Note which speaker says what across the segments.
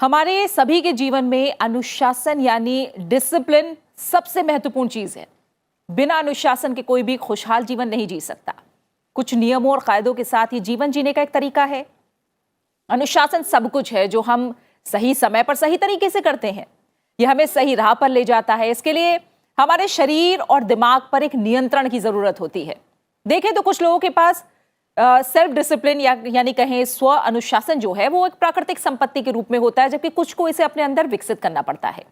Speaker 1: हमारे सभी के जीवन में अनुशासन यानी डिसिप्लिन सबसे महत्वपूर्ण चीज है। बिना अनुशासन के कोई भी खुशहाल जीवन नहीं जी सकता। कुछ नियमों और कायदों के साथ ही जीवन जीने का एक तरीका है। अनुशासन सब कुछ है जो हम सही समय पर सही तरीके से करते हैं। यह हमें सही राह पर ले जाता है। इसके लिए हमारे शरीर और दिमाग पर एक नियंत्रण की जरूरत होती है। देखें तो कुछ लोगों के पास सेल्फ डिसिप्लिन यानी कहें स्व अनुशासन जो है वो एक प्राकृतिक संपत्ति के रूप में होता है, जबकि कुछ को इसे अपने अंदर विकसित करना पड़ता है।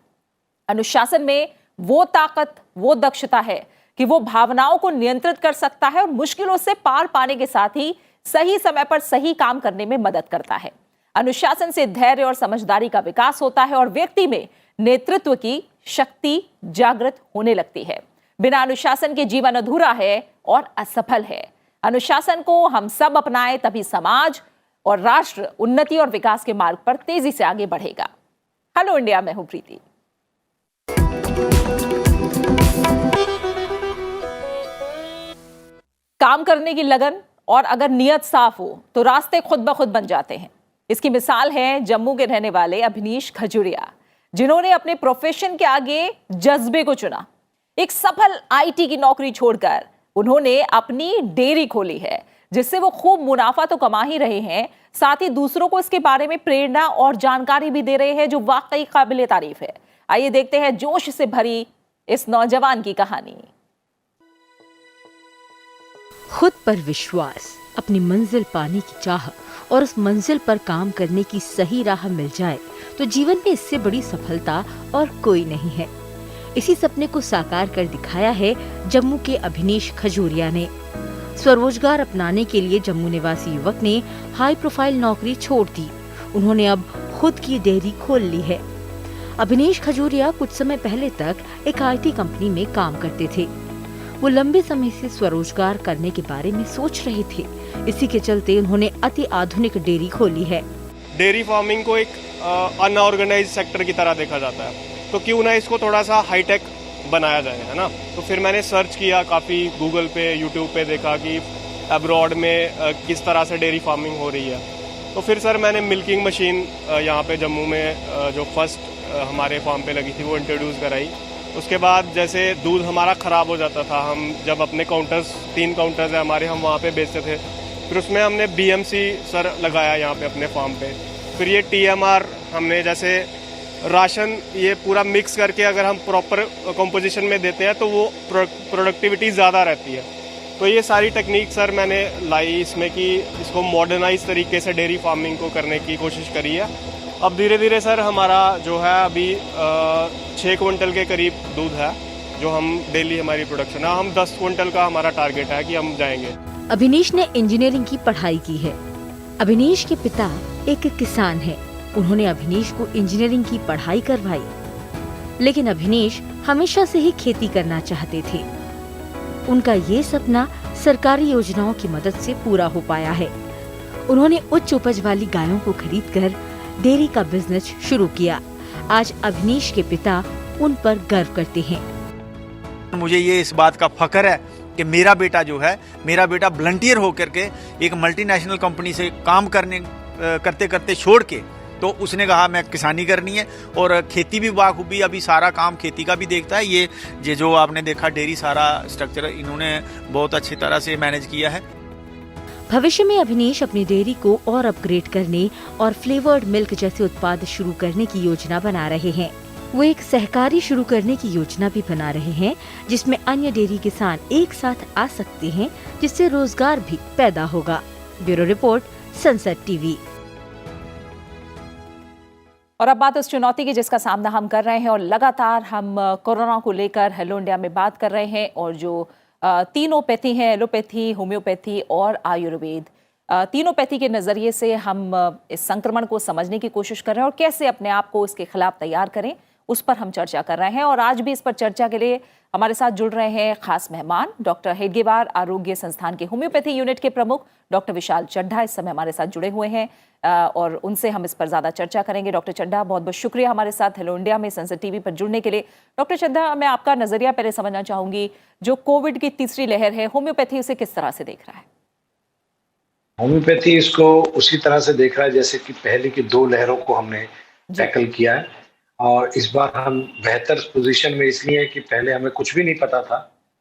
Speaker 1: अनुशासन में वो ताकत, वो दक्षता है कि वो भावनाओं को नियंत्रित कर सकता है और मुश्किलों से पार पाने के साथ ही सही समय पर सही काम करने में मदद करता है। अनुशासन से धैर्य और समझदारी का विकास होता है और व्यक्ति में नेतृत्व की शक्ति जागृत होने लगती है। बिना अनुशासन के जीवन अधूरा है और असफल है। अनुशासन को हम सब अपनाएं, तभी समाज और राष्ट्र उन्नति और विकास के मार्ग पर तेजी से आगे बढ़ेगा। हेलो इंडिया, मैं हूं प्रीति। काम करने की लगन और अगर नियत साफ हो तो रास्ते खुद ब खुद बन जाते हैं। इसकी मिसाल है जम्मू के रहने वाले अभिनीश खजुरिया, जिन्होंने अपने प्रोफेशन के आगे जज्बे को चुना। एक सफल आईटी की नौकरी छोड़कर उन्होंने अपनी डेयरी खोली है, जिससे वो खूब मुनाफा तो कमा ही रहे हैं, साथ ही दूसरों को इसके बारे में प्रेरणा और जानकारी भी दे रहे हैं, जो वाकई काबिले तारीफ है। आइए देखते हैं जोश से भरी इस नौजवान की कहानी।
Speaker 2: खुद पर विश्वास, अपनी मंजिल पाने की चाह और उस मंजिल पर काम करने की सही राह मिल जाए तो जीवन में इससे बड़ी सफलता और कोई नहीं है। इसी सपने को साकार कर दिखाया है जम्मू के अभिनीश खजूरिया ने। स्वरोजगार अपनाने के लिए जम्मू निवासी युवक ने हाई प्रोफाइल नौकरी छोड़ दी। उन्होंने अब खुद की डेयरी खोल ली है। अभिनीश खजूरिया कुछ समय पहले तक एक आईटी कंपनी में काम करते थे। वो लंबे समय से स्वरोजगार करने के बारे में सोच रहे थे। इसी के चलते उन्होंने अति आधुनिक डेयरी खोली है।
Speaker 3: डेयरी फार्मिंग को एक अनऑर्गेनाइज्ड सेक्टर की तरह देखा जाता है, तो क्यों ना इसको थोड़ा सा हाईटेक बनाया जाए, है ना। तो फिर मैंने सर्च किया, काफ़ी गूगल पे, यूट्यूब पे देखा कि अब्रॉड में किस तरह से डेयरी फार्मिंग हो रही है। तो फिर सर मैंने मिल्किंग मशीन यहाँ पे जम्मू में जो फर्स्ट हमारे फार्म पे लगी थी वो इंट्रोड्यूस कराई। उसके बाद जैसे दूध हमारा ख़राब हो जाता था, हम जब अपने काउंटर्स 3 काउंटर्स है हमारे, हम वहाँ पे बेचते थे। फिर उसमें हमने BMC सर लगाया यहाँ पे अपने फार्म पे। फिर ये TMR हमने जैसे राशन ये पूरा मिक्स करके अगर हम प्रॉपर कंपोजिशन में देते हैं तो वो प्रोडक्टिविटी ज़्यादा रहती है। तो ये सारी टेक्निक सर मैंने लाई इसमें कि इसको मॉडर्नाइज तरीके से डेयरी फार्मिंग को करने की कोशिश करी है। अब धीरे धीरे सर हमारा जो है अभी 6 क्विंटल के करीब दूध है जो हम डेली हमारी प्रोडक्शन है। हम 10 क्विंटल का हमारा टारगेट है कि हम जाएंगे।
Speaker 2: अभिनीश ने इंजीनियरिंग की पढ़ाई की है। अभिनीश के पिता एक किसान है। उन्होंने अभिनीश को इंजीनियरिंग की पढ़ाई करवाई, लेकिन अभिनीश हमेशा से ही खेती करना चाहते थे। उनका ये सपना सरकारी योजनाओं की मदद से पूरा हो पाया है। उन्होंने उच्च उपज वाली गायों को खरीदकर डेयरी का बिजनेस शुरू किया। आज अभिनीश के पिता उन पर गर्व करते हैं।
Speaker 4: मुझे ये इस बात का फख्र है कि मेरा बेटा जो है, मेरा बेटा वॉलंटियर होकर के एक मल्टीनेशनल कंपनी से काम करते करते छोड़ के, तो उसने कहा मैं किसानी करनी है और खेती भी बाखूबी अभी सारा काम खेती का भी देखता है। ये जो आपने देखा डेयरी सारा स्ट्रक्चर इन्होंने बहुत अच्छी तरह से मैनेज किया है।
Speaker 2: भविष्य में अभिनीश अपनी डेयरी को और अपग्रेड करने और फ्लेवर्ड मिल्क जैसे उत्पाद शुरू करने की योजना बना रहे हैं। वो एक सहकारी शुरू करने की योजना भी बना रहे हैं, जिसमें अन्य डेयरी किसान एक साथ आ सकते हैं, जिससे रोजगार भी पैदा होगा। Bureau report, sunset TV.
Speaker 1: और अब बात उस चुनौती की जिसका सामना हम कर रहे हैं, और लगातार हम कोरोना को लेकर हेलो इंडिया में बात कर रहे हैं। और जो तीनों पैथी हैं, एलोपैथी, होम्योपैथी और आयुर्वेद, तीनों पैथी के नज़रिए से हम इस संक्रमण को समझने की कोशिश कर रहे हैं और कैसे अपने आप को इसके खिलाफ तैयार करें, उस पर हम चर्चा कर रहे हैं। और आज भी इस पर चर्चा के लिए हमारे साथ जुड़ रहे हैं खास मेहमान, डॉक्टर हेडगेवार आरोग्य संस्थान के होम्योपैथी यूनिट के प्रमुख डॉक्टर विशाल चड्ढा इस समय हमारे साथ जुड़े हुए हैं और उनसे हम इस पर ज़्यादा चर्चा करेंगे। डॉक्टर चड्ढा, बहुत बहुत शुक्रिया हमारे साथ हेलो इंडिया में सनसेट टीवी पर जुड़ने के लिए। डॉक्टर चड्ढा, मैं आपका नज़रिया पहले समझना चाहूँगी, जो कोविड की तीसरी लहर है, होम्योपैथी उसे किस तरह से देख रहा है?
Speaker 5: होम्योपैथी इसको उसी तरह से देख रहा है जैसे कि पहले की 2 लहरों को हमने
Speaker 1: जी।
Speaker 5: टैकल किया है। और इस बार हम बेहतर पोजीशन में इसलिए हैं कि पहले हमें कुछ भी नहीं पता था,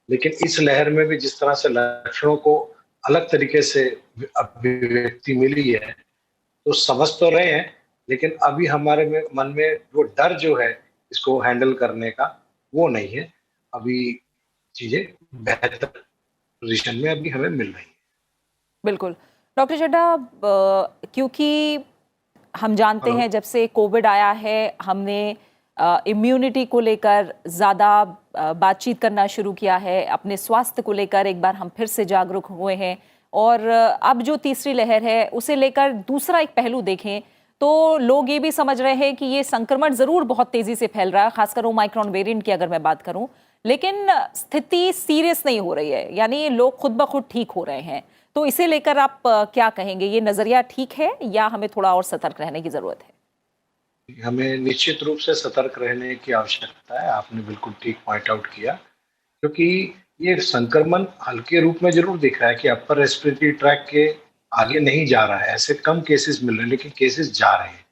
Speaker 5: लेकिन इस लहर में भी जिस तरह से लक्षणों को अलग तरीके से अभिव्यक्ति मिली है, तो समझ तो रहे हैं, लेकिन अभी हमारे में मन में वो डर जो है इसको हैंडल करने का, वो नहीं है। अभी चीजें बेहतर पोजीशन में अभी हमें मिल रही है।
Speaker 1: बिल्कुल। डॉक्टर चड्ढा, क्योंकि हम जानते
Speaker 5: हेलो।
Speaker 1: हैं जब से कोविड आया है हमने इम्यूनिटी को लेकर ज़्यादा बातचीत करना शुरू किया है, अपने स्वास्थ्य को लेकर एक बार हम फिर से जागरूक हुए हैं और अब जो तीसरी लहर है उसे लेकर दूसरा एक पहलू देखें तो लोग ये भी समझ रहे हैं कि ये संक्रमण ज़रूर बहुत तेज़ी से फैल रहा है, खासकर ओमाइक्रॉन वेरिएंट की अगर मैं बात करूं, लेकिन स्थिति सीरियस नहीं हो रही है, यानी लोग खुद ब खुद ठीक हो रहे हैं। तो इसे लेकर आप क्या कहेंगे? ये नजरिया ठीक है या हमें थोड़ा और सतर्क रहने की जरूरत है?
Speaker 5: हमें निश्चित रूप से सतर्क रहने की आवश्यकता है। आपने बिल्कुल ठीक पॉइंट आउट किया, क्योंकि ये संक्रमण हल्के रूप में जरूर दिख रहा है कि अपर रेस्पिरेटरी ट्रैक के आगे नहीं जा रहा है, ऐसे कम केसेस मिल रहे हैं, लेकिन केसेस जा रहे हैं।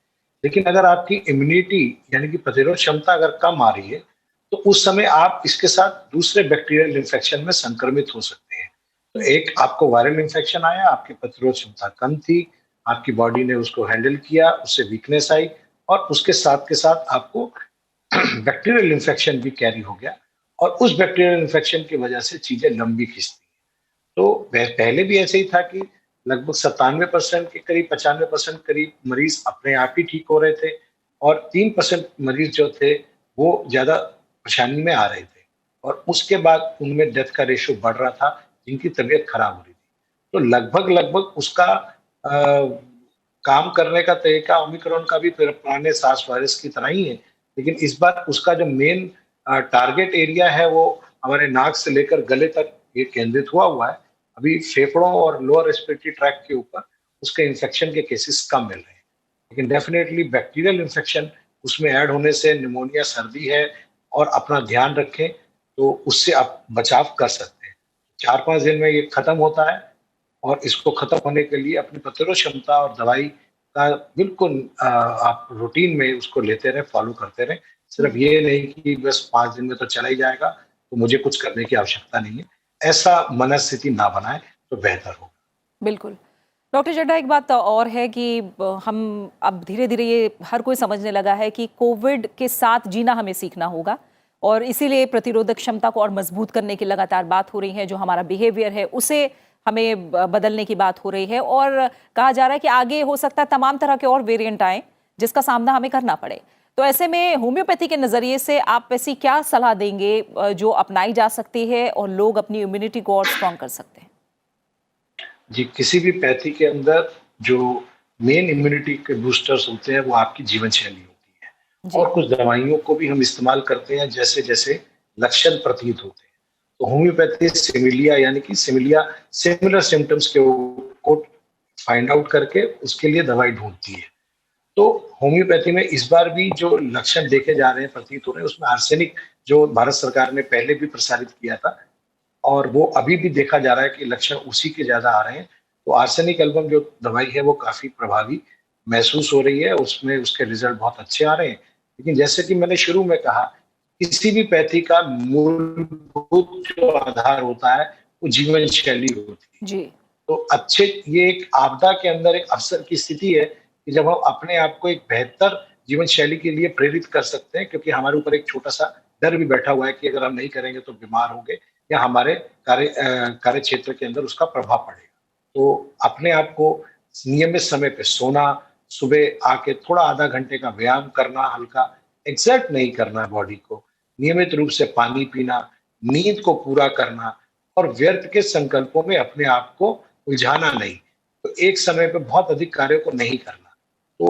Speaker 5: लेकिन अगर आपकी इम्यूनिटी यानी कि प्रतिरोध क्षमता अगर कम आ रही है, तो उस समय आप इसके साथ दूसरे बैक्टीरियल इन्फेक्शन में संक्रमित हो सकते हैं। तो एक आपको वायरल इन्फेक्शन आया, आपकी प्रतिरोध क्षमता कम थी, आपकी बॉडी ने उसको हैंडल किया, उससे वीकनेस आई और उसके साथ के साथ आपको बैक्टीरियल इन्फेक्शन भी कैरी हो गया और उस बैक्टीरियल इन्फेक्शन की वजह से चीजें लंबी खिंचती हैं। तो पहले भी ऐसे ही था कि लगभग 97% के करीब 95% करीब मरीज अपने आप ही ठीक हो रहे थे और 3% मरीज जो थे वो ज्यादा परेशानी में आ रहे थे और उसके बाद उनमें डेथ का रेशियो बढ़ रहा था, जिनकी तबीयत खराब हो रही थी। तो लगभग लगभग उसका काम करने का तरीका ओमिक्रॉन का भी पुराने सार्स वायरस की तरह ही है, लेकिन इस बार उसका जो मेन टारगेट एरिया है वो हमारे नाक से लेकर गले तक ये केंद्रित हुआ है। अभी फेफड़ों और लोअर रेस्पिरेटरी ट्रैक के ऊपर उसके इन्फेक्शन के केसेस कम मिल रहे हैं, लेकिन डेफिनेटली बैक्टीरियल इन्फेक्शन उसमें ऐड होने से निमोनिया, सर्दी है और अपना ध्यान रखें तो उससे आप बचाव कर सकते हैं। 4-5 दिन में ये खत्म होता है और इसको खत्म होने के लिए अपनी प्रतिरोध क्षमता और दवाई का बिल्कुल आप रूटीन में उसको लेते रहें, फॉलो करते रहें। सिर्फ ये नहीं कि बस 5 दिन में तो चला ही जाएगा तो मुझे कुछ करने की आवश्यकता नहीं है, ऐसा मनस्थिति ना बनाए तो बेहतर होगा।
Speaker 1: बिल्कुल। डॉक्टर चड्ढा, एक बात और है कि हम अब धीरे धीरे ये हर कोई समझने लगा है कि कोविड के साथ जीना हमें सीखना होगा और इसीलिए प्रतिरोधक क्षमता को और मजबूत करने की लगातार बात हो रही है। जो हमारा बिहेवियर है उसे हमें बदलने की बात हो रही है और कहा जा रहा है कि आगे हो सकता है तमाम तरह के और वेरिएंट आए जिसका सामना हमें करना पड़े। तो ऐसे में होम्योपैथी के नज़रिए से आप ऐसी क्या सलाह देंगे जो अपनाई जा सकती है और लोग अपनी इम्यूनिटी को और स्ट्रॉन्ग कर सकते हैं?
Speaker 5: जी, किसी भी पैथी के अंदर जो मेन इम्यूनिटी के बूस्टर्स होते हैं वो आपकी जीवन शैली होती है और कुछ दवाइयों को भी हम इस्तेमाल करते हैं जैसे जैसे लक्षण प्रतीत होते हैं। तो होम्योपैथी सिमिलिया यानी कि सिमिलर सिम्टम्स को फाइंड आउट करके उसके लिए दवाई ढूंढती है। तो होम्योपैथी में इस बार भी जो लक्षण देखे जा रहे हैं, प्रतीत हो रहे हैं, उसमें आर्सेनिक जो भारत सरकार ने पहले भी प्रसारित किया था और वो अभी भी देखा जा रहा है कि लक्षण उसी के ज्यादा आ रहे हैं। तो आर्सेनिक एल्बम जो दवाई है वो काफी प्रभावी महसूस हो रही है, उसमें उसके रिजल्ट बहुत अच्छे आ रहे हैं। लेकिन जैसे कि मैंने शुरू में कहा, किसी भी पैथी का मूलभूत जो आधार होता है वो जीवन शैली होती है।
Speaker 1: जी।
Speaker 5: तो ये एक आपदा के अंदर एक अवसर की स्थिति है कि जब हम अपने आप को एक बेहतर जीवन शैली के लिए प्रेरित कर सकते हैं, क्योंकि हमारे ऊपर एक छोटा सा डर भी बैठा हुआ है कि अगर हम नहीं करेंगे तो बीमार होंगे या हमारे कार्य क्षेत्र के अंदर उसका प्रभाव पड़ेगा। तो अपने आप को नियमित समय पे सोना, सुबह आके थोड़ा आधा घंटे का व्यायाम करना, हल्का एक्सर्ट नहीं करना बॉडी को, नियमित रूप से पानी पीना, नींद को पूरा करना और व्यर्थ के संकल्पों में अपने आप को उलझाना नहीं। तो एक समय पे बहुत अधिक कार्यों को नहीं करना। तो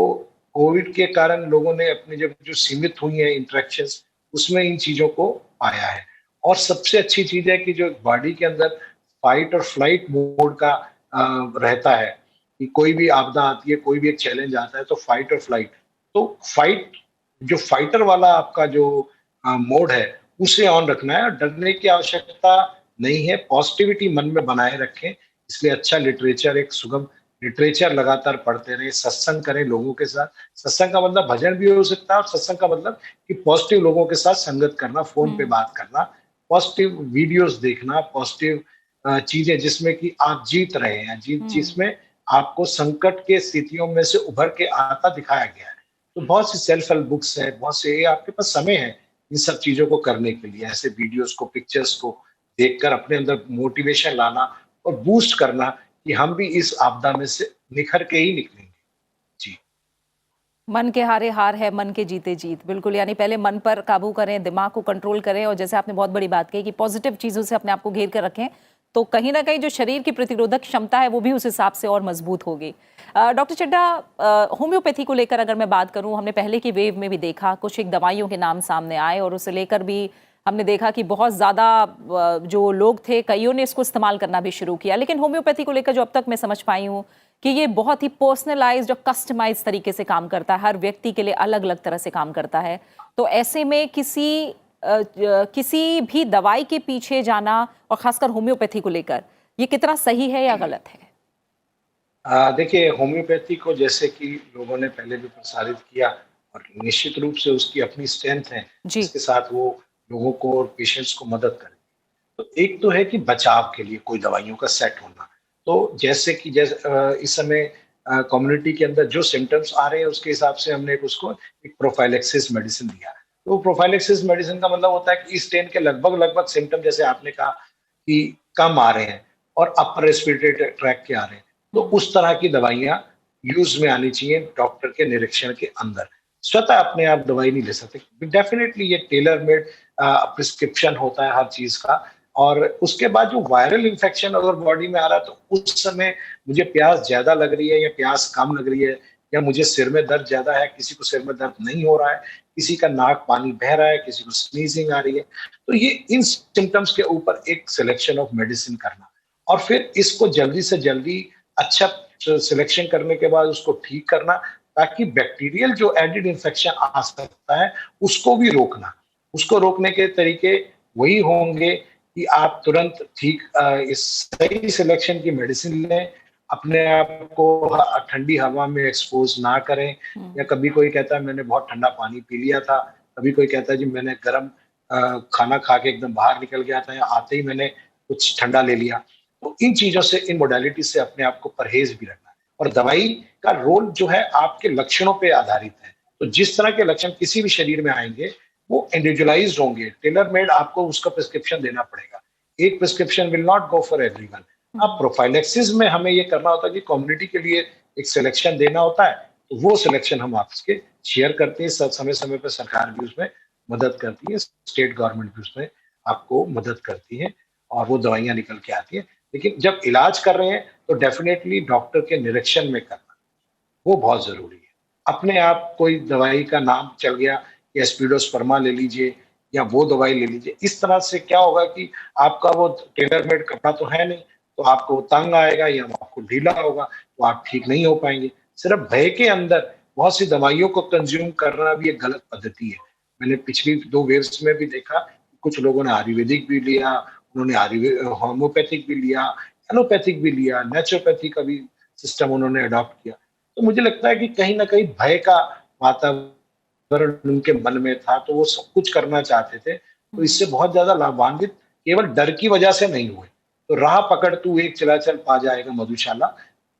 Speaker 5: कोविड के कारण लोगों ने अपने जो सीमित हुई है इंटरेक्शंस, उसमें इन चीजों को पाया है। और सबसे अच्छी चीज है कि जो बॉडी के अंदर फाइट और फ्लाइट मोड का रहता है कि कोई भी आपदा आती है, कोई भी एक चैलेंज आता है तो फाइट और फ्लाइट, तो फाइट जो फाइटर वाला आपका जो मोड है उसे ऑन रखना है और डरने की आवश्यकता नहीं है। पॉजिटिविटी मन में बनाए रखें, इसलिए अच्छा लिटरेचर, एक सुगम लिटरेचर लगातार पढ़ते रहे, सत्संग करें लोगों के साथ। सत्संग का मतलब भजन भी हो सकता है, और सत्संग का मतलब कि पॉजिटिव लोगों के साथ संगत करना, फोन पे बात करना, पॉजिटिव वीडियोस देखना, पॉजिटिव चीजें जिसमें कि आप जीत रहे हैं, जिसमें आपको संकट के स्थितियों में से उभर के आता दिखाया गया है। तो बहुत सी सेल्फ हेल्प बुक्स है, बहुत से, आपके पास समय है इन सब चीजों को करने के लिए, ऐसे वीडियोस को, पिक्चर्स को देखकर अपने अंदर मोटिवेशन लाना और बूस्ट करना कि हम भी इस आपदा में से निखर के ही निकलेंगे। जी।
Speaker 1: मन के हारे हार है, मन के जीते जीत। बिल्कुल, यानी पहले मन पर काबू करें, दिमाग को कंट्रोल करें, और जैसे आपने बहुत बड़ी बात कही कि पॉजिटिव चीज़ों से अपने आप को घेर कर रखें, तो कहीं ना कहीं जो शरीर की प्रतिरोधक क्षमता है वो भी उस हिसाब से और मजबूत होगी। डॉक्टर चड्ढा, होम्योपैथी को लेकर अगर मैं बात करूं, हमने पहले की वेव में भी देखा, कुछ एक दवाइयों के नाम सामने आए और उसे लेकर भी हमने देखा कि बहुत ज़्यादा जो लोग थे, कईयों ने इसको इस्तेमाल करना भी शुरू किया। लेकिन होम्योपैथी को लेकर जो अब तक मैं समझ पाई हूँ कि ये बहुत ही पर्सनलाइज्ड और कस्टमाइज तरीके से काम करता है, हर व्यक्ति के लिए अलग अलग तरह से काम करता है। तो ऐसे में किसी भी दवाई के पीछे जाना, और खासकर होम्योपैथी को लेकर, ये कितना सही है या गलत है?
Speaker 5: देखिए, होम्योपैथी को जैसे कि लोगों ने पहले भी प्रसारित किया, और निश्चित रूप से उसकी अपनी स्ट्रेंथ है,
Speaker 1: जी।
Speaker 5: इसके साथ वो लोगों को और पेशेंट्स को मदद करे। तो एक तो है कि बचाव के लिए कोई दवाइयों का सेट होना। तो जैसे कि इस समय कम्युनिटी के अंदर जो सिम्टम्स आ रहे हैं, उसके हिसाब से हमने उसको एक प्रोफाइलेक्सिस मेडिसिन दिया। तो प्रोफाइलेक्सिस मेडिसिन का मतलब होता है कि इस स्ट्रेन के लगभग सिम्टम, जैसे आपने कहा कि कम आ रहे हैं और अपर रेस्पिरेटरी ट्रैक के आ रहे हैं, तो उस तरह की दवाइयां यूज में आनी चाहिए डॉक्टर के निरीक्षण के अंदर। स्वतः अपने आप दवाई नहीं ले सकते, डेफिनेटली ये टेलर मेड प्रिस्क्रिप्शन होता है हर चीज का। और उसके बाद जो वायरल इन्फेक्शन अगर बॉडी में आ रहा है, तो उस समय मुझे प्यास ज्यादा लग रही है या प्यास कम लग रही है, या मुझे सिर में दर्द ज्यादा है, किसी को सिर में दर्द नहीं हो रहा है, किसी का नाक पानी बह रहा है, किसी को स्नीजिंग आ रही है, तो ये इन सिम्टम्स के ऊपर एक सिलेक्शन ऑफ मेडिसिन करना, और फिर इसको जल्दी से जल्दी अच्छा सिलेक्शन करने के बाद उसको ठीक करना, ताकि बैक्टीरियल जो एडिड इन्फेक्शन आ सकता है उसको भी रोकना। उसको रोकने के तरीके वही होंगे कि आप तुरंत ठीक इस सही सिलेक्शन की मेडिसिन लें, अपने आप को ठंडी हवा में एक्सपोज ना करें, या कभी कोई कहता है मैंने बहुत ठंडा पानी पी लिया था, कभी कोई कहता है जी मैंने गर्म खाना खा के एकदम बाहर निकल गया था, या आते ही मैंने कुछ ठंडा ले लिया। तो इन चीजों से, इन मोडालिटी से अपने आप को परहेज भी रखना है। और दवाई का रोल जो है आपके लक्षणों पे आधारित है। तो जिस तरह के लक्षण किसी भी शरीर में आएंगे वो इंडिविजुअलाइज्ड होंगे, टेलर मेड आपको उसका प्रिस्क्रिप्शन देना पड़ेगा। एक prescription will not go for everyone. अब प्रोफाइलेक्सिस में हमें ये करना होता है कि कम्युनिटी के लिए एक सिलेक्शन देना होता है, तो वो सिलेक्शन हम आपके शेयर करते हैं। समय समय पर सरकार भी उसमें मदद करती है, स्टेट गवर्नमेंट भी उसमें आपको मदद करती है, और वो दवाइयां निकल के आती है। लेकिन जब इलाज कर रहे हैं तो डेफिनेटली डॉक्टर के निरीक्षण में करना वो बहुत जरूरी है। अपने आप कोई दवाई का नाम चल गया कि एस्पिडोस्पर्मा ले लीजिए या वो दवाई ले लीजिए, इस तरह से क्या होगा कि आपका वो टेलर मेड कपड़ा तो है नहीं, तो आपको तंग आएगा या आपको ढीला होगा, तो आप ठीक नहीं हो पाएंगे। सिर्फ भय के अंदर बहुत सी दवाइयों को कंज्यूम करना भी एक गलत पद्धति है। मैंने पिछली 2 वेव्स में भी देखा, कुछ लोगों ने आयुर्वेदिक भी लिया, उन्होंने होम्योपैथिक भी लिया, एलोपैथिक भी लिया, नेचुरोपैथी का भी सिस्टम उन्होंने अडॉप्ट किया। तो मुझे लगता है कि कहीं ना कहीं भय का वातावरण उनके मन में था, तो वो सब कुछ करना चाहते थे। तो इससे बहुत ज्यादा लाभान्वित केवल डर की वजह से नहीं हुए। तो राह पकड़ तू एक चला चल पा जाएगा मधुशाला।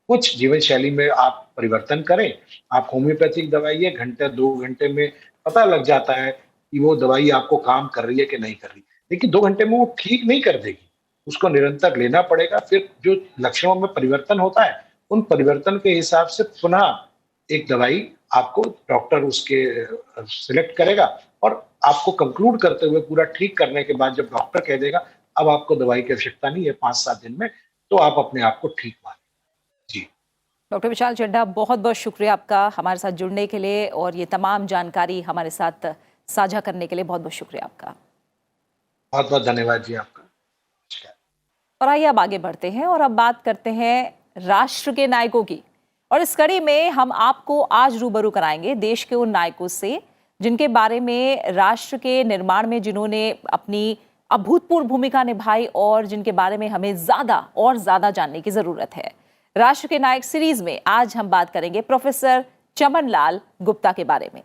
Speaker 5: कुछ जीवन शैली में आप परिवर्तन करें। आप होम्योपैथिक दवाई है, घंटे 2 घंटे में पता लग जाता है कि वो दवाई आपको काम कर रही है कि नहीं कर रही, लेकिन 2 घंटे में वो ठीक नहीं कर देगी, उसको निरंतर लेना पड़ेगा। फिर जो लक्षणों में परिवर्तन होता है, उन परिवर्तन के हिसाब से पुनः एक दवाई आपको डॉक्टर उसके सिलेक्ट करेगा, और आपको कंक्लूड करते हुए पूरा ठीक करने के बाद जब डॉक्टर कह देगा अब आपको दवाई की आवश्यकता नहीं है 5-7 दिन में, तो आप अपने आप को ठीक माने। जी।
Speaker 1: डॉक्टर विशाल चड्ढा, बहुत बहुत शुक्रिया आपका हमारे साथ जुड़ने के लिए, और ये तमाम जानकारी हमारे साथ साझा करने के लिए बहुत बहुत शुक्रिया आपका।
Speaker 5: बहुत बहुत धन्यवाद जी आपका।
Speaker 1: और आइए अब आगे बढ़ते हैं और अब बात करते हैं राष्ट्र के नायकों की। और इस कड़ी में हम आपको आज रूबरू कराएंगे देश के उन नायकों से जिनके बारे में राष्ट्र के निर्माण में जिन्होंने अपनी अभूतपूर्व भूमिका निभाई, और जिनके बारे में हमें ज्यादा और ज्यादा जानने की जरूरत है। राष्ट्र के नायक सीरीज में आज हम बात करेंगे प्रोफेसर चमन लाल गुप्ता के बारे में।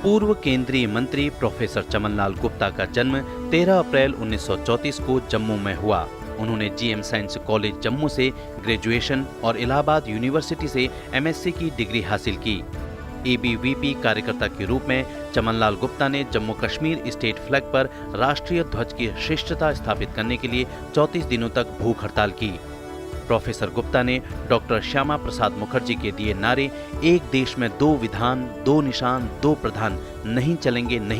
Speaker 6: पूर्व केंद्रीय मंत्री प्रोफेसर चमन लाल गुप्ता का जन्म 13 अप्रैल 1934 को जम्मू में हुआ। उन्होंने जीएम साइंस कॉलेज जम्मू से ग्रेजुएशन और इलाहाबाद यूनिवर्सिटी से एमएससी की डिग्री हासिल की। एबीवीपी कार्यकर्ता के रूप में चमन लाल गुप्ता ने जम्मू कश्मीर स्टेट फ्लैग पर राष्ट्रीय ध्वज की शिष्टता स्थापित करने के लिए 34 दिनों तक भूख हड़ताल की। प्रोफेसर गुप्ता ने डॉक्टर श्यामा प्रसाद मुखर्जी के दिए नारे एक देश में दो विधान, दो निशान, दो प्रधान, नहीं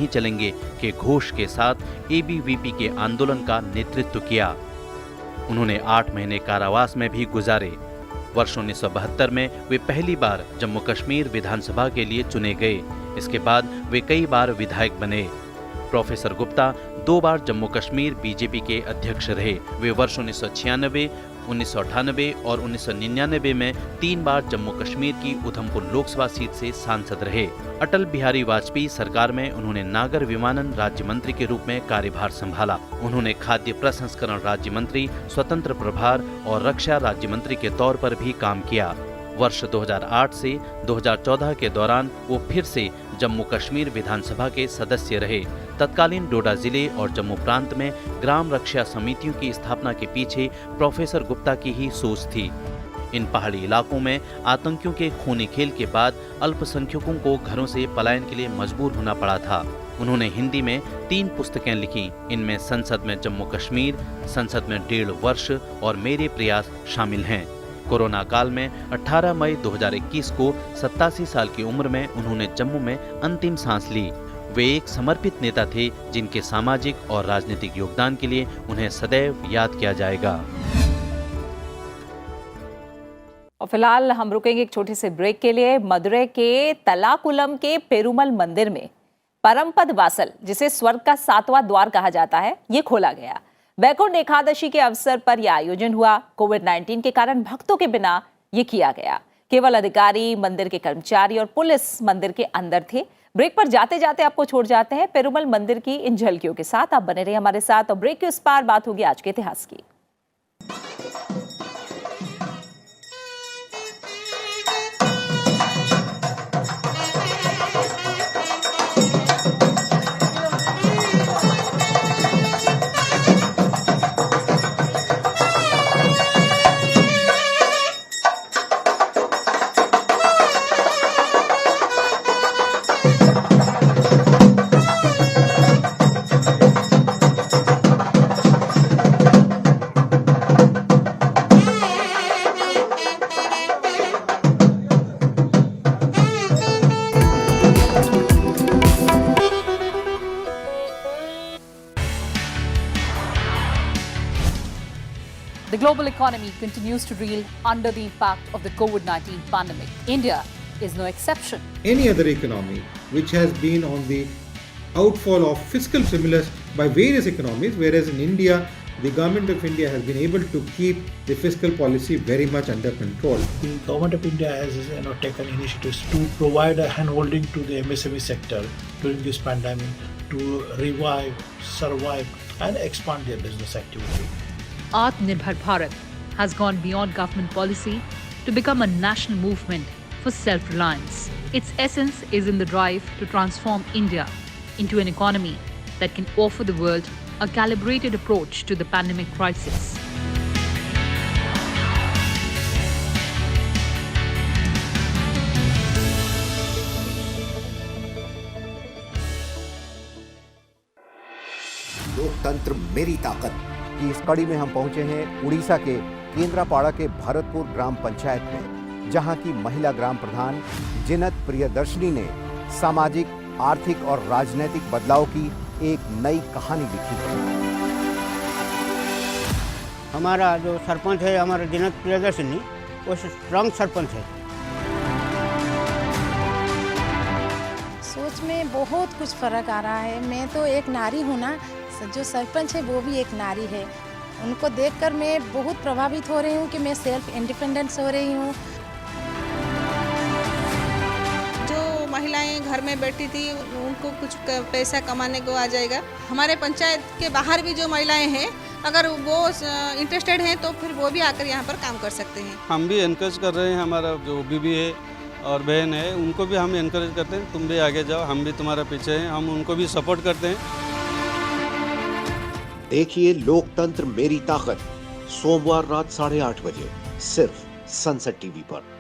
Speaker 6: चलेंगे के घोष के साथ एबीवीपी के आंदोलन का नेतृत्व किया। उन्होंने 8 महीने कारावास में भी गुजारे। वर्ष 1972 में वे पहली बार जम्मू कश्मीर विधानसभा के लिए चुने गए। इसके बाद वे कई बार विधायक बने। प्रोफेसर गुप्ता 2 बार जम्मू कश्मीर बीजेपी के अध्यक्ष रहे। वे वर्ष 1996, 1998 और 1999 में 3 बार जम्मू कश्मीर की उधमपुर लोकसभा सीट से सांसद रहे। अटल बिहारी वाजपेयी सरकार में उन्होंने नागर विमानन राज्य मंत्री के रूप में कार्यभार संभाला। उन्होंने खाद्य प्रसंस्करण राज्य मंत्री, स्वतंत्र प्रभार और रक्षा राज्य मंत्री के तौर पर भी काम किया। वर्ष 2008 से 2014 के दौरान वो फिर से जम्मू कश्मीर विधानसभा के सदस्य रहे। तत्कालीन डोडा जिले और जम्मू प्रांत में ग्राम रक्षा समितियों की स्थापना के पीछे प्रोफेसर गुप्ता की ही सोच थी। इन पहाड़ी इलाकों में आतंकियों के खूनी खेल के बाद अल्पसंख्यकों को घरों से पलायन के लिए मजबूर होना पड़ा था। उन्होंने हिंदी में 3 पुस्तकें लिखी। इनमें संसद में जम्मू कश्मीर, संसद में 1.5 वर्ष और मेरे प्रयास शामिल हैं। कोरोना काल में 18 मई 2021 को 87 साल की उम्र में उन्होंने जम्मू में अंतिम सांस ली। वे एक समर्पित नेता थे जिनके सामाजिक और राजनीतिक योगदान के लिए उन्हें सदैव याद किया जाएगा।
Speaker 1: और फिलहाल हम रुकेंगे एक छोटे से ब्रेक के लिए। मदुरै के तलाकुलम के पेरुमल मंदिर में परमपद वासल, जिसे स्वर्ग का 7वां द्वार कहा जाता है, ये खोला गया। वैकुंठ एकादशी के अवसर पर यह आयोजन हुआ। कोविड-19 के कारण भक्तों के बिना ये किया गया। केवल अधिकारी, मंदिर के कर्मचारी और पुलिस मंदिर के अंदर थे। ब्रेक पर जाते जाते आपको छोड़ जाते हैं पेरुमल मंदिर की इन झलकियों के साथ। आप बने रहिए हमारे साथ और ब्रेक के उस पार बात होगी आज के इतिहास की।
Speaker 7: The global economy continues to reel under the impact of the COVID-19 pandemic. India is no exception.
Speaker 8: Any other economy which has been on the outfall of fiscal stimulus by various economies, whereas in India, the government of India has been able to keep the fiscal policy very much under control.
Speaker 9: The government of India has taken initiatives to provide a handholding to the MSME sector during this pandemic to revive, survive and expand their business activity.
Speaker 2: Atmanirbhar Bharat has gone beyond government policy to become a national movement for self-reliance. Its essence is in the drive to transform India into an economy that can offer the world a calibrated approach to the pandemic crisis.
Speaker 10: लोकतंत्र मेरी ताकत की इस कड़ी में हम पहुंचे हैं उड़ीसा के केंद्रापाड़ा के भरतपुर ग्राम पंचायत में, जहां की महिला ग्राम प्रधान जिनत प्रियदर्शनी ने सामाजिक, आर्थिक और राजनीतिक बदलाव की एक नई कहानी लिखी है।
Speaker 11: हमारा जो सरपंच है, हमारा जिनत प्रियदर्शनी, वो स्ट्रांग सरपंच है।
Speaker 12: सोच में बहुत कुछ फर्क आ रहा है। मैं तो एक नारी हूँ ना, जो सरपंच है वो भी एक नारी है। उनको देखकर मैं बहुत प्रभावित हो रही हूँ कि मैं सेल्फ इंडिपेंडेंस हो रही हूँ।
Speaker 13: जो महिलाएं घर में बैठी थी उनको कुछ पैसा कमाने को आ जाएगा। हमारे पंचायत के बाहर भी जो महिलाएं हैं अगर वो इंटरेस्टेड हैं तो फिर वो भी आकर यहाँ पर काम कर सकते हैं।
Speaker 14: हम भी इनकरेज कर रहे हैं, हमारा जो बीबी है और बहन है उनको भी हम इनकरेज करते हैं, तुम भी आगे जाओ, हम भी तुम्हारा पीछे हैं, हम उनको भी सपोर्ट करते हैं।
Speaker 10: देखिए लोकतंत्र मेरी ताकत सोमवार रात 8:30 बजे सिर्फ सनसेट टीवी पर।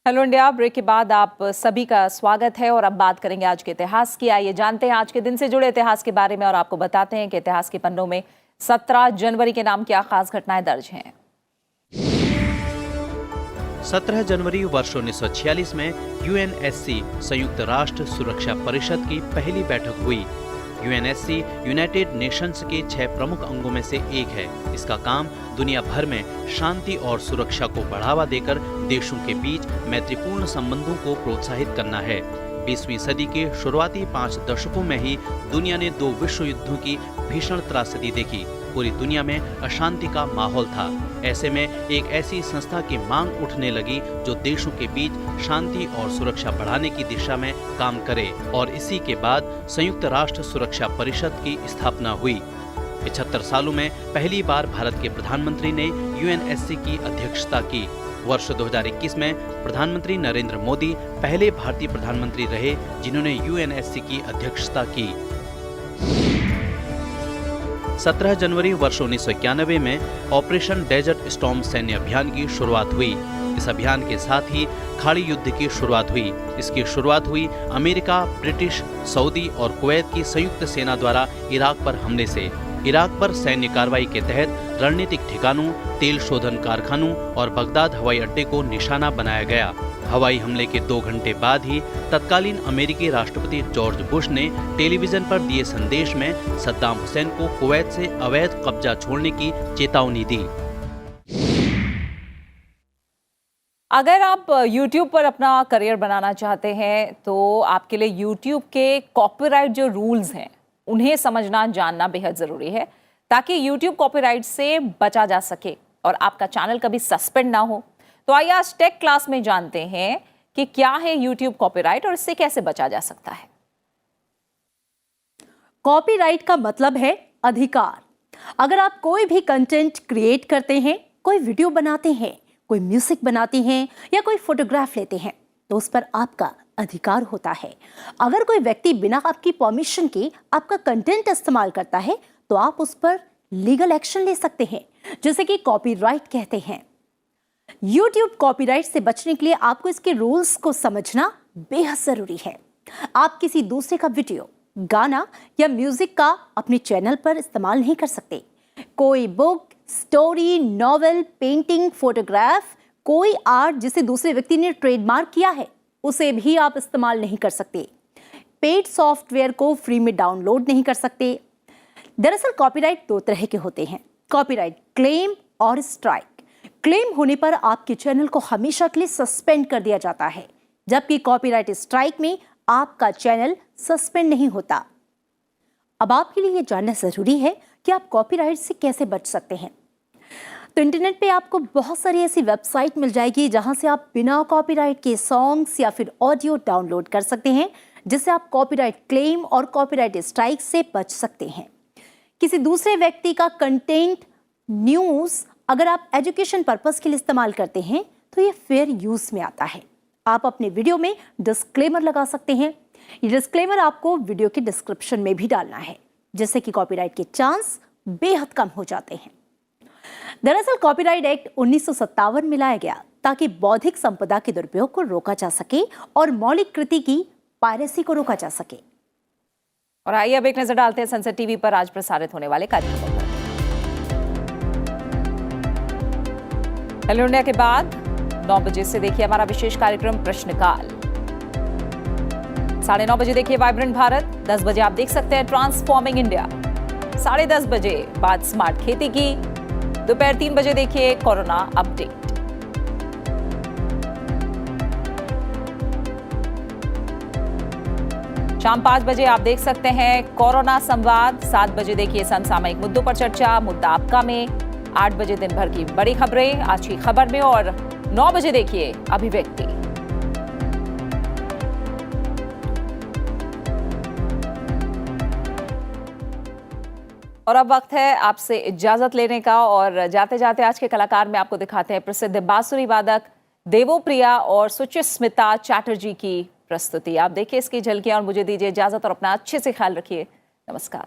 Speaker 1: हेलो इंडिया ब्रेक के बाद आप सभी का स्वागत है और अब बात करेंगे आज के इतिहास की। आइए जानते हैं आज के दिन से जुड़े इतिहास के बारे में और आपको बताते हैं कि इतिहास के पन्नों में 17 जनवरी के नाम क्या खास घटनाएं दर्ज हैं।
Speaker 6: 17 जनवरी वर्ष 1946 में यूएनएससी संयुक्त राष्ट्र सुरक्षा परिषद की पहली बैठक हुई। यूएनएससी यूनाइटेड नेशंस के 6 प्रमुख अंगों में से एक है। इसका काम दुनिया भर में शांति और सुरक्षा को बढ़ावा देकर देशों के बीच मैत्रीपूर्ण संबंधों को प्रोत्साहित करना है। 20वीं सदी के शुरुआती 5 दशकों में ही दुनिया ने 2 विश्व युद्धों की भीषण त्रासदी देखी। पूरी दुनिया में अशांति का माहौल था। ऐसे में एक ऐसी संस्था की मांग उठने लगी जो देशों के बीच शांति और सुरक्षा बढ़ाने की दिशा में काम करे और इसी के बाद संयुक्त राष्ट्र सुरक्षा परिषद की स्थापना हुई। 75 सालों में पहली बार भारत के प्रधानमंत्री ने यूएनएससी की अध्यक्षता की। वर्ष 2021 में प्रधानमंत्री नरेंद्र मोदी पहले भारतीय प्रधानमंत्री रहे जिन्होंने यूएनएससी की अध्यक्षता की। 17 जनवरी वर्ष 1991 में ऑपरेशन डेजर्ट स्टॉर्म सैन्य अभियान की शुरुआत हुई। इस अभियान के साथ ही खाड़ी युद्ध की शुरुआत हुई। इसकी शुरुआत हुई अमेरिका, ब्रिटिश, सऊदी और कुवैत की संयुक्त सेना द्वारा इराक पर हमले से। इराक पर सैन्य कार्रवाई के तहत रणनीतिक ठिकानों, तेल शोधन कारखानों और बगदाद हवाई अड्डे को निशाना बनाया गया। हवाई हमले के 2 घंटे बाद ही तत्कालीन अमेरिकी राष्ट्रपति जॉर्ज बुश ने टेलीविजन पर दिए संदेश में सद्दाम हुसैन को कुवैत से अवैध कब्जा छोड़ने की चेतावनी दी।
Speaker 1: अगर आप YouTube पर अपना करियर बनाना चाहते हैं तो आपके लिए YouTube के कॉपीराइट जो रूल्स हैं उन्हें समझना जानना बेहद ज़रूरी है ताकि YouTube कॉपीराइट से बचा जा सके और आपका चैनल कभी सस्पेंड ना हो। तो आइए आज टेक क्लास में जानते हैं कि क्या है YouTube कॉपीराइट और इससे कैसे बचा जा सकता है।
Speaker 15: कॉपीराइट का मतलब है अधिकार। अगर आप कोई भी कंटेंट क्रिएट करते हैं, कोई वीडियो बनाते हैं, कोई म्यूजिक बनाते हैं या कोई फोटोग्राफ लेते हैं तो उस पर आपका अधिकार होता है। अगर कोई व्यक्ति बिना आपकी परमिशन के आपका कंटेंट इस्तेमाल करता है तो आप उस पर लीगल एक्शन ले सकते हैं, जैसे कि कॉपीराइट कहते हैं। YouTube कॉपीराइट से बचने के लिए आपको इसके रूल्स को समझना बेहद जरूरी है। आप किसी दूसरे का वीडियो, गाना या म्यूजिक का अपने चैनल पर इस्तेमाल नहीं कर सकते। कोई book, story, novel, painting, photograph, कोई आर्ट जिसे दूसरे व्यक्ति ने ट्रेडमार्क किया है उसे भी आप इस्तेमाल नहीं कर सकते। पेड सॉफ्टवेयर को फ्री में डाउनलोड नहीं कर सकते। दरअसल कॉपीराइट 2 तरह के होते हैं, कॉपीराइट क्लेम और स्ट्राइक। क्लेम होने पर आपके चैनल को हमेशा के लिए सस्पेंड कर दिया जाता है, जबकि कॉपीराइट स्ट्राइक में आपका चैनल सस्पेंड नहीं होता। अब आपके लिए यह जानना जरूरी है कि आप कॉपीराइट से कैसे बच सकते हैं। तो इंटरनेट पे आपको बहुत सारी ऐसी वेबसाइट मिल जाएगी जहां से आप बिना कॉपीराइट के सॉन्ग्स या फिर ऑडियो डाउनलोड कर सकते हैं, जिससे आप कॉपीराइट क्लेम और कॉपीराइट स्ट्राइक से बच सकते हैं। किसी दूसरे व्यक्ति का कंटेंट, न्यूज़ अगर आप एजुकेशन पर्पस के लिए इस्तेमाल करते हैं तो ये फेयर यूज में आता है। आप अपने वीडियो में डिस्क्लेमर लगा सकते हैं। ये डिस्क्लेमर आपको वीडियो के डिस्क्रिप्शन में भी डालना है, जिससे कि कॉपीराइट के चांस बेहद कम हो जाते हैं। दरअसल कॉपीराइट एक्ट 1957 में लाया गया ताकि बौद्धिक संपदा के दुरुपयोग को रोका जा सके और मौलिक कृति की पायरेसी को रोका जा सके।
Speaker 1: और आइए अब एक नजर डालते हैं सनसेट टीवी पर आज प्रसारित होने वाले कार्यक्रमों पर। हेलो इंडिया के बाद 9 बजे से देखिए हमारा विशेष कार्यक्रम प्रश्नकाल। 9:30 बजे देखिए वाइब्रेंट भारत। 10 बजे आप देख सकते हैं ट्रांसफॉर्मिंग इंडिया। 10:30 बजे बाद स्मार्ट खेती की। दोपहर 3 बजे देखिए कोरोना अपडेट। शाम 5 बजे आप देख सकते हैं कोरोना संवाद। 7 बजे देखिए समसामयिक मुद्दों पर चर्चा, मुद्दा आपका में। 8 बजे दिन भर की बड़ी खबरें आज की खबर में, और 9 बजे देखिए अभिव्यक्ति। और अब वक्त है आपसे इजाजत लेने का, और जाते जाते आज के कलाकार में आपको दिखाते हैं प्रसिद्ध बांसुरी वादक देवोप्रिया और सुचिस्मिता चैटर्जी की प्रस्तुति। आप देखिए इसकी झलकियां और मुझे दीजिए इजाजत और अपना अच्छे से ख्याल रखिए। नमस्कार।